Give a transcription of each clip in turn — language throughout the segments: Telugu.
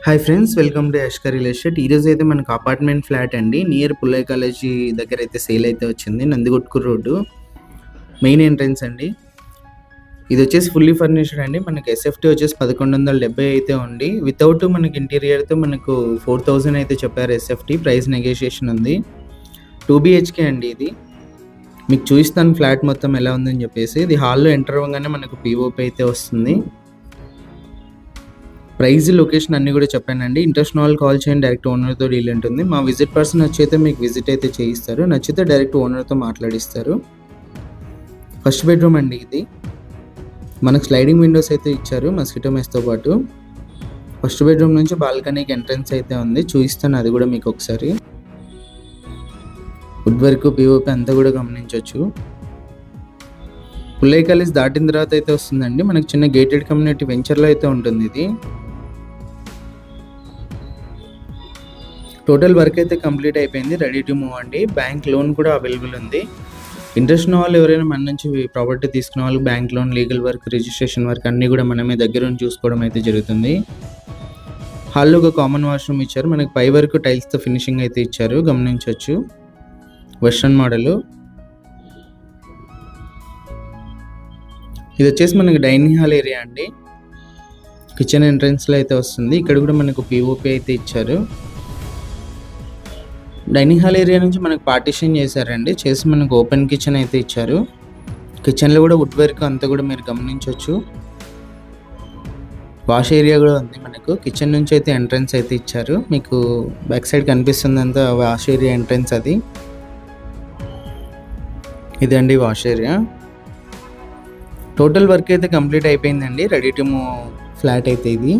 Hi friends, welcome to Yashkar real estate. ఈరోజు అయితే మనకు అపార్ట్మెంట్ ఫ్లాట్ అండి, నియర్ పుల్లయ్య కాలేజీ దగ్గర అయితే సేల్ అయితే వచ్చింది. నందికొట్కూరు రోడ్డు మెయిన్ ఎంట్రన్స్ అండి. ఇది వచ్చేసి ఫుల్లీ ఫర్నిష్డ్ అండి. మనకి ఎస్ఎఫ్టీ వచ్చేసి 1170 అయితే ఉంది. వితౌట్ మనకి ఇంటీరియర్తో మనకు 4000 అయితే చెప్పారు ఎస్ఎఫ్టీ. ప్రైస్ నెగోషియేషన్ ఉంది. 2 BHK అండి. ఇది మీకు చూపిస్తాను ఫ్లాట్ మొత్తం ఎలా ఉందని చెప్పేసి. ఇది హాల్లో ఎంటర్ అవ్వగానే మనకు పిఓపి అయితే వస్తుంది. ప్రైజ్, లొకేషన్ అన్నీ కూడా చెప్పానండి. ఇంట్రెస్ట్ ఉన్న వాళ్ళు కాల్ చేయండి, డైరెక్ట్ ఓనర్తో డీల్ ఉంటుంది. మా విజిట్ పర్సన్ వచ్చైతే మీకు విజిట్ అయితే చేయిస్తారు, నచ్చితే డైరెక్ట్ ఓనర్తో మాట్లాడిస్తారు. ఫస్ట్ బెడ్రూమ్ అండి ఇది. మనకు స్లైడింగ్ విండోస్ అయితే ఇచ్చారు మస్కిటో మెస్తో పాటు. ఫస్ట్ బెడ్రూమ్ నుంచి బాల్కనీకి ఎంట్రన్స్ అయితే ఉంది, చూపిస్తాను అది కూడా మీకు ఒకసారి. వుడ్ వర్క్, పిఓపి అంతా కూడా గమనించవచ్చు. పుల్లయ్య కాలేజ్ దాటిన తర్వాత అయితే వస్తుందండి. మనకు చిన్న గేటెడ్ కమ్యూనిటీ వెంచర్లో అయితే ఉంటుంది ఇది. టోటల్ వర్క్ అయితే కంప్లీట్ అయిపోయింది, రెడీ టు మూవ్ అండి. బ్యాంక్ లోన్ కూడా అవైలబుల్ ఉంది. ఇంట్రెస్ట్ ఉన్న వాళ్ళు ఎవరైనా మన నుంచి ప్రాపర్టీ తీసుకున్న వాళ్ళు bank loan, legal work, registration work అన్నీ కూడా మనమే దగ్గర నుంచి చూసుకోవడం అయితే జరుగుతుంది. హాల్లో ఒక కామన్ వాష్రూమ్ ఇచ్చారు. మనకి పై వరకు టైల్స్తో ఫినిషింగ్ అయితే ఇచ్చారు, గమనించవచ్చు. Western model. ఇది వచ్చేసి మనకి డైనింగ్ హాల్ ఏరియా అండి. కిచెన్ ఎంట్రన్స్లో అయితే వస్తుంది. ఇక్కడ కూడా మనకు పిఓపి అయితే ఇచ్చారు. డైనింగ్ హాల్ ఏరియా నుంచి మనకు పార్టీషన్ చేశారండి, చేసి మనకు ఓపెన్ కిచెన్ అయితే ఇచ్చారు. కిచెన్లో కూడా వుడ్ వర్క్ అంతా కూడా మీరు గమనించవచ్చు. వాష్ ఏరియా కూడా ఉంది మనకు. కిచెన్ నుంచి అయితే ఎంట్రన్స్ అయితే ఇచ్చారు. మీకు బ్యాక్ సైడ్ కనిపిస్తుంది అంతా వాష్ ఏరియా ఎంట్రన్స్ అది. ఇదండి వాష్ ఏరియా. టోటల్ వర్క్ అయితే కంప్లీట్ అయిపోయిందండి, రెడీ టు మూవ్ ఫ్లాట్ అయితే ఇది.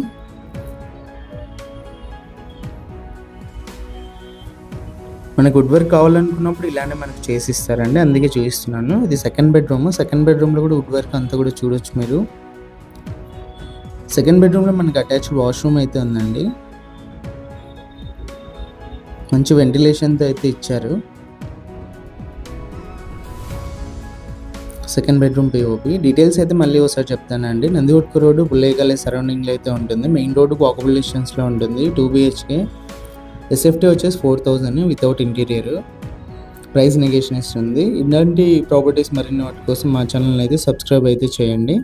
మనకు వుడ్ వర్క్ కావాలనుకున్నప్పుడు ఇలానే మనకు చేసి ఇస్తారండి, అందుకే చూపిస్తున్నాను. ఇది సెకండ్ బెడ్రూమ్. సెకండ్ బెడ్రూమ్లో కూడా వుడ్ వర్క్ అంతా కూడా చూడొచ్చు మీరు. సెకండ్ బెడ్రూమ్లో మనకు అటాచ్డ్ వాష్రూమ్ అయితే ఉందండి. మంచి వెంటిలేషన్తో అయితే ఇచ్చారు. Second bedroom POP. డీటెయిల్స్ అయితే మళ్ళీ ఒకసారి చెప్తానండి. నందికొట్కూరు రోడ్డు పుల్లయ్య కాలేజ్ సరౌండింగ్లో అయితే ఉంటుంది. మెయిన్ రోడ్డు వాకబుల్ డిస్టెన్స్లో ఉంటుంది. 2 BHK. ఎస్ఎఫ్టీ వచ్చేసి 4000 వితౌట్ ఇంటీరియర్. ప్రైస్ నెగోషియేషన్ ఉంది. ఇలాంటి ప్రాపర్టీస్ మరిన్ని వాటి కోసం మా ఛానల్ అయితే సబ్స్క్రైబ్ అయితే చేయండి.